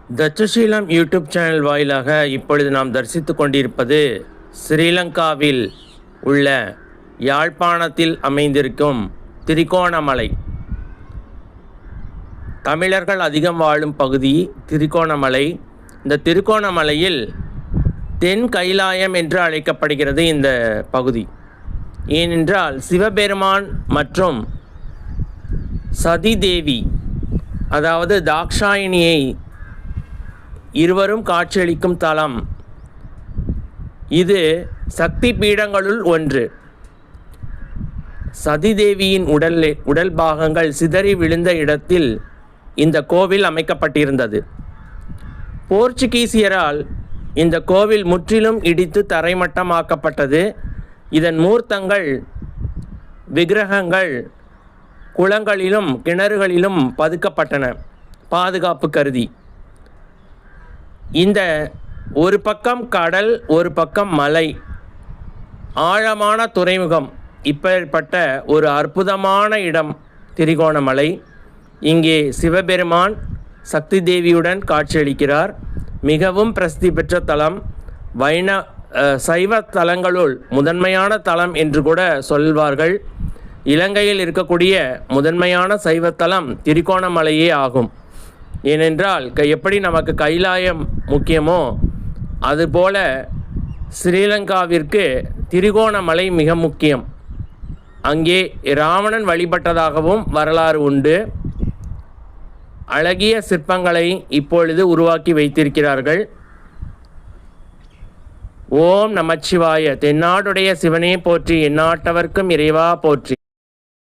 Takshashila YouTube channel வாயிலாக இப்பொழுது நாம் தரிசித்து கொண்டிருப்பது ஸ்ரீலங்காவில் உள்ள யாழ்ப்பாணத்தில் அமைந்திருக்கும் திரிகோணமலை. தமிழர்கள் அதிகம் வாழும் பகுதி திரிகோணமலை. இந்த திரிகோணமலையில் தென் கைலாயம் என்று அழைக்கப்படுகிறது இந்த பகுதி. ஏனென்றால் சிவபெருமான் மற்றும் சதிதேவி, அதாவது தாக்ஷாயினியை இருவரும் காட்சியளிக்கும் தலம் இது. சக்தி பீடங்களுள் ஒன்று. சதிதேவியின் உடல் பாகங்கள் சிதறி விழுந்த இடத்தில் இந்த கோவில் அமைக்கப்பட்டிருந்தது. போர்ச்சுகீசியரால் இந்த கோவில் முற்றிலும் இடித்து தரைமட்டமாக்கப்பட்டது. இதன் மூர்த்தங்கள், விக்கிரகங்கள் குளங்களிலும் கிணறுகளிலும் பதுக்கப்பட்டன பாதுகாப்பு கருதி. இந்த ஒரு பக்கம் கடல், ஒரு பக்கம் மலை, ஆழமான துறைமுகம். இப்பேற்பட்ட ஒரு அற்புதமான இடம் திரிகோணமலை. இங்கே சிவபெருமான் சக்தி தேவியுடன் காட்சியளிக்கிறார். மிகவும் பிரசித்தி பெற்ற தலம். சைவ தலங்களுள் முதன்மையான தலம் என்று கூட சொல்வார்கள். இலங்கையில் இருக்கக்கூடிய முதன்மையான சைவத்தலம் திரிகோணமலையே ஆகும். ஏனென்றால் எப்படி நமக்கு கைலாயம் முக்கியமோ அதுபோல ஸ்ரீலங்காவிற்கு திரிகோணமலை மிக முக்கியம். அங்கே ராவணன் வழிபட்டதாகவும் வரலாறு உண்டு. அழகிய சிற்பங்களை இப்பொழுது உருவாக்கி வைத்திருக்கிறார்கள். ஓம் நமச்சிவாய. தென்னாடுடைய சிவனே போற்றி, எந்நாட்டவர்க்கும் இறைவா போற்றி.